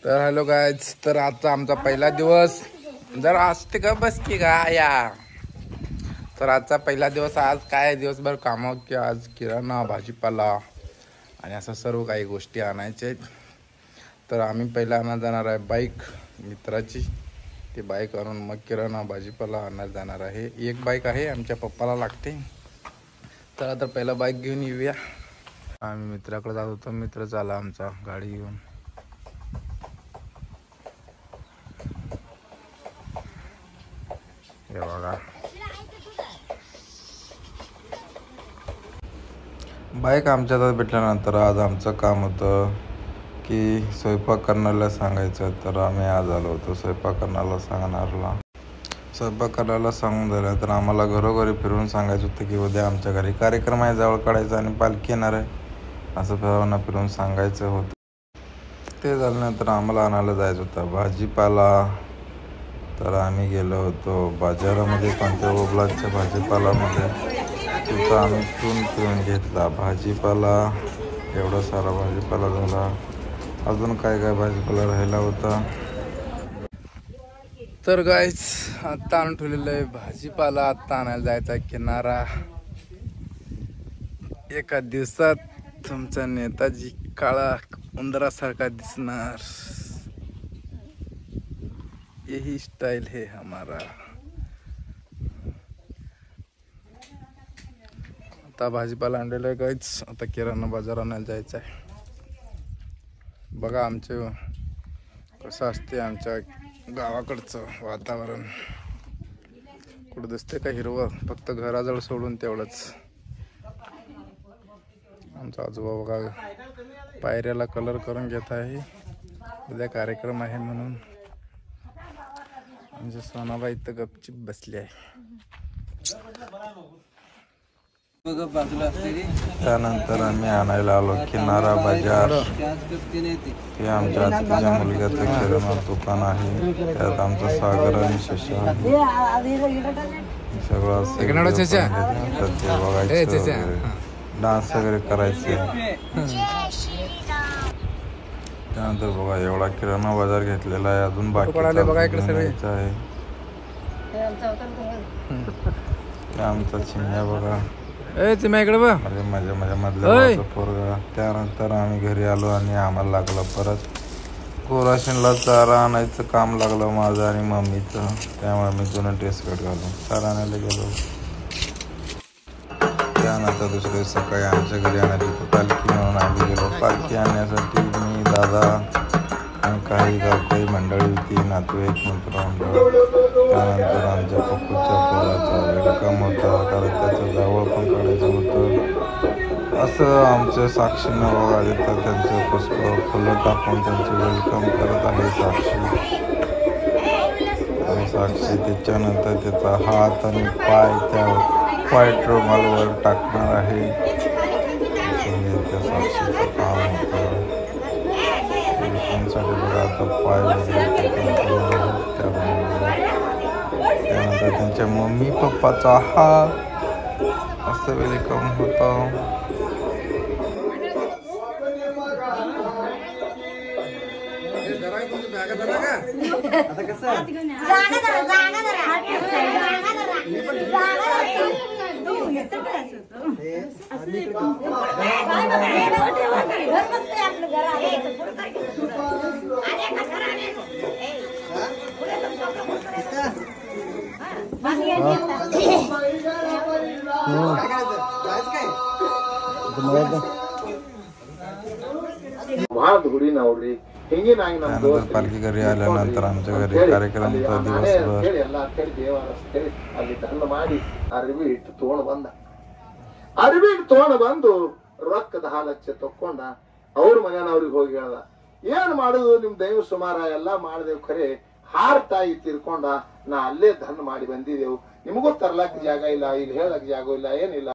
तर hello guys, तर आजचा आमचा पहिला दिवस. जरा असते का बस की या. तर आजचा पहिला दिवस. आज काय दिवसभर कामं की आज किराणा भाजीपाला आणि असं सर्व काही गोष्टी आणायच्या आहेत. तर आम्ही पहिला आणायला जाणार आहे बाईक मित्राची. ती बाईक आणून मग किराणा भाजीपाला आणायला जाणार आहे. एक बाईक आहे, आमच्या पप्पाला लागते. तर आता पहिला बाईक घेऊन येऊया. आम्ही मित्राकडे जात होतो, मित्र आला आमचा गाडी घेऊन. हे बघा, बाईक आमच्या हातात भेटल्यानंतर आज आमचं काम होतं की स्वयंपाक करण्याला सांगायचं. तर आम्ही आज आलो होतो स्वयंपाक करण्याला सांगणारला. स्वयंपाक करायला सांगून झालं तर आम्हाला घरोघरी फिरून सांगायचं होतं की उद्या आमच्या घरी कार्यक्रम आहे, जवळ काढायचा आणि पालखी येणार आहे, असं फिरवणं फिरून सांगायचं होतं. ते झाल्यानंतर आम्हाला आणायला जायचं होतं भाजीपाला. तर आम्ही गेलो होतो बाजारामध्ये, कोणत्या ओबलाच्या भाजीपालामध्ये. तिथं आम्ही पिऊन घेतला भाजीपाला. एवढा सारा भाजीपाला झाला. अजून काय काय भाजीपाला राहिला होता. तर गाईज, आत्ता आणून ठेवलेलं आहे भाजीपाला. आत्ता आणायला जायचा किनारा. एका दिवसात तुमचा नेताजी काळा उंदरासारखा दिसणार. यही स्टाइल है हमारा. आता भाजीपाला आणलेलं आहे गाईज. आता किराणा बाजार आणायला जायचं आहे. बघा आमचे कसं असते आमच्या गावाकडचं वातावरण. कुठं दिसते का हिरवं, फक्त घराजवळ सोडून तेवढंच. आमचा आजोबा बघा पायऱ्याला कलर करून घेत आहे, उद्या कार्यक्रम आहे म्हणून. आमची सोनाबाई तर गपचिप बसली आहे. त्यानंतर आम्ही आणायला आलो किनारा बाजार. हे आमच्या आत्याच्या मुलग्याचं किराणा दुकान आहे. त्यात आमचा सागर आणि शशा सगळं बघायचं, डान्स वगैरे करायचे. त्यानंतर बघा एवढा किराणा बाजार घेतलेला आहे, अजून बाकी आहे. आमचा चिमण्या बघा, इकडे बघ, माझ्या मधल्या पोरगा. त्यानंतर आम्ही घरी आलो आणि आम्हाला लागलं परत कोराशनला चारा आणायचं काम लागलं माझं आणि मम्मीचं. त्यामुळे मी जुनं ड्रेस कट घालून चारा आणायला गेलो. त्यानंतर दुसऱ्या दिवशी सकाळी आमच्या घरी आणायची पालखी म्हणून आम्ही गेलो. पालखी आणण्यासाठी मी, दादा आणि काही मंडळी होती, नातेवाईक मित्रमंडळ. त्यानंतर आमच्या पप्पूच्या पोराचा वेलकम होता, कारण त्याचं जावळ पण काढायचं होतं. असं आमच्या साक्षीनं बघा देतात, त्यांचं पुष्प फुलं टाकून त्यांचं वेलकम करत आहे साक्षी. त्याच्यानंतर त्याचा हात आणि पाय त्या व्हाईट रुमालवर टाकणार आहे. त्या साक्षीचं काम होतं. वेलकमसाठी बघा आता पाय वगैरे त्यानंतर त्यांच्या मम्मी पप्पाचा हात असं वेलकम होतं. त्यानंतर पालखी घरी आल्यानंतर आमच्या घरी कार्यक्रमाचा दिवसभर ಅರಿವಿ ತಗೊಂಡು ಬಂದು ರೊಕ್ಕದ 10 ಲಕ್ಷ ತಕೊಂಡ ಅವ್ರ ಮನೆಯವ್ರಿಗೆ ಹೋಗಿ ಹೇಳ್ದ, ಏನ್ ಮಾಡುದು ನಿಮ್ ದೈವ ಸುಮಾರ ಎಲ್ಲ ಮಾಡಿದೆವು, ಖರೆ ಹಾರ್ ತಾಯಿ ತೀರ್ಕೊಂಡ ನಾ ಅಲ್ಲೇ ಧನ್ ಮಾಡಿ ಬಂದಿದ್ದೆವು, ನಿಮಗೂ ತರ್ಲಕ್ ಜಾಗ ಇಲ್ಲ, ಈಗ ಹೇಳಕ್ ಜಾಗ ಇಲ್ಲ, ಏನಿಲ್ಲ.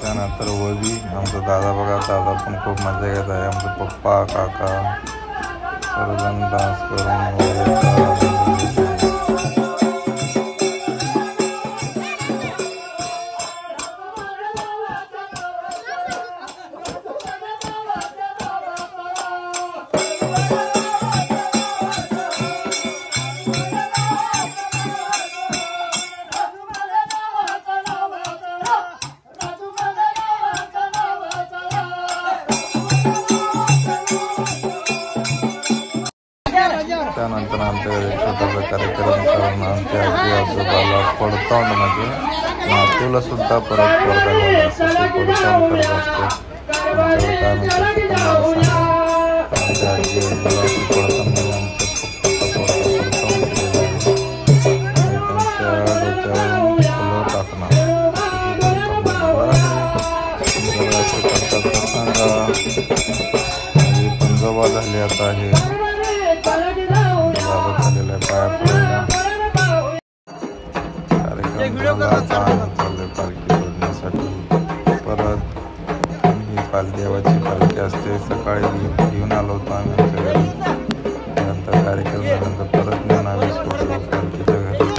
त्यानंतर वही आमचा दादा बघा, दादा पण खूप मजा घेत आहे. आमचे पप्पा काका सर्वजण डान्स करून त्यानंतर आमच्या घरी छोटासा कार्यक्रम करून आमच्या आजी आजोबाला पडताळमध्ये नातूला सुद्धा परत पडताळ करत असते. आमच्याकडे काय म्हणतात आमच्या आजी आजोबाला पडताळमध्ये पंजोबा झाले आता हे झालेलं आहे पाया पडायला. कार्यक्रम चालले पालखी जोडण्यासाठी. परत ही देवाची पालखी असते. सकाळी घेऊन आलो होतो आम्ही आमच्या घरी. नंतर कार्यक्रम झाल्यानंतर परत नेऊन आम्ही सोडलो पालखीच्या घरी.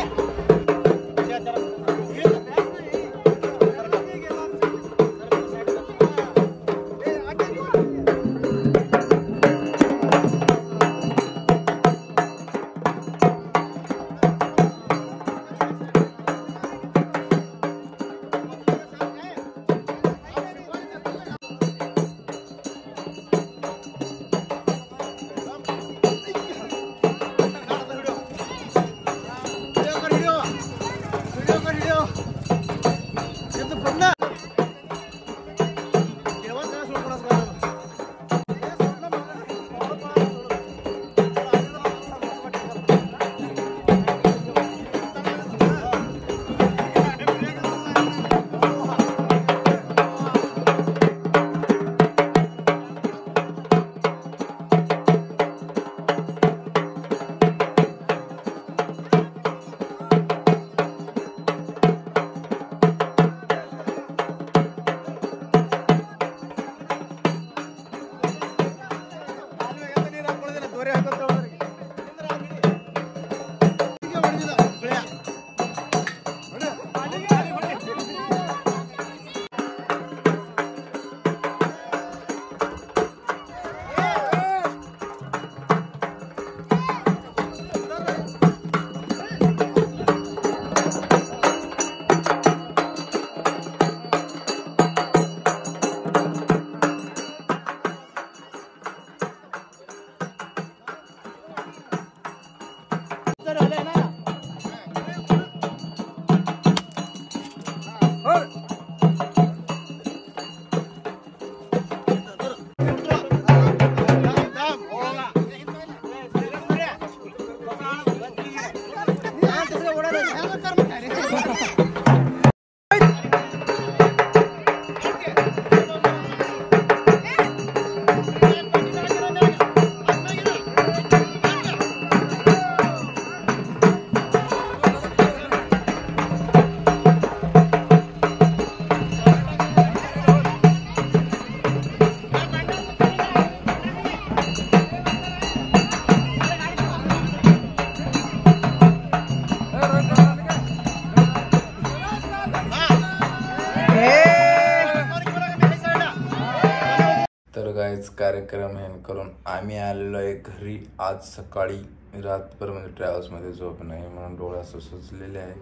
कार्यक्रम हे करून आम्ही आलेलो आहे घरी. आज सकाळी रातभर म्हणजे ट्रॅव्हल्समध्ये झोप नाही म्हणून डोळे असं सुचलेले आहे.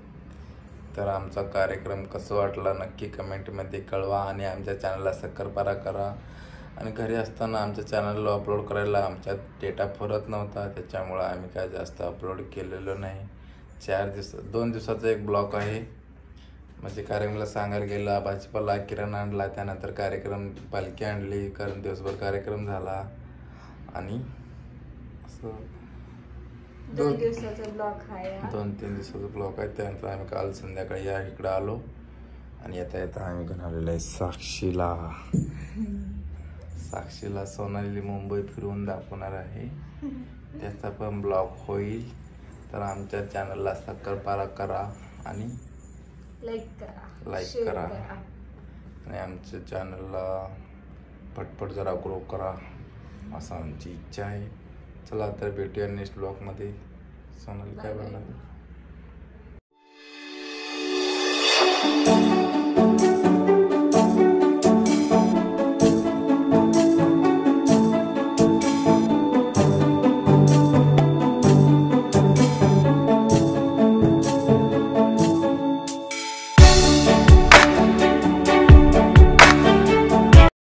तर आमचा कार्यक्रम कसं वाटला नक्की कमेंटमध्ये कळवा आणि आमच्या चॅनलला सक्करपारा करा. आणि घरी असताना आमच्या चॅनलला अपलोड करायला आमच्यात डेटा पुरत नव्हता, त्याच्यामुळं आम्ही काय जास्त अपलोड केलेलं नाही. 2 दिवसाचा एक ब्लॉग आहे. म्हणजे कार्यक्रमाला सांगायला गेला, भाजीपाला किराणा आणला, त्यानंतर कार्यक्रम पालखी आणली, कारण दिवसभर कार्यक्रम झाला. आणि असं 2-3 दिवसाचा ब्लॉग आहे. त्यानंतर आम्ही काल संध्याकाळी या इकडं आलो आणि येता आम्ही घेऊन आलेलो आहे साक्षीला सोनाली मुंबई फिरवून दाखवणार आहे. त्याचा पण ब्लॉग होईल. तर आमच्या चॅनलला सक्करपारा करा आणि लाईक करा आणि आमच्या चॅनलला पटपट जरा ग्रो करा असं आमची इच्छा आहे. चला तर भेटूया नेक्स्ट ब्लॉगमध्ये. सोनाली काय बनणार?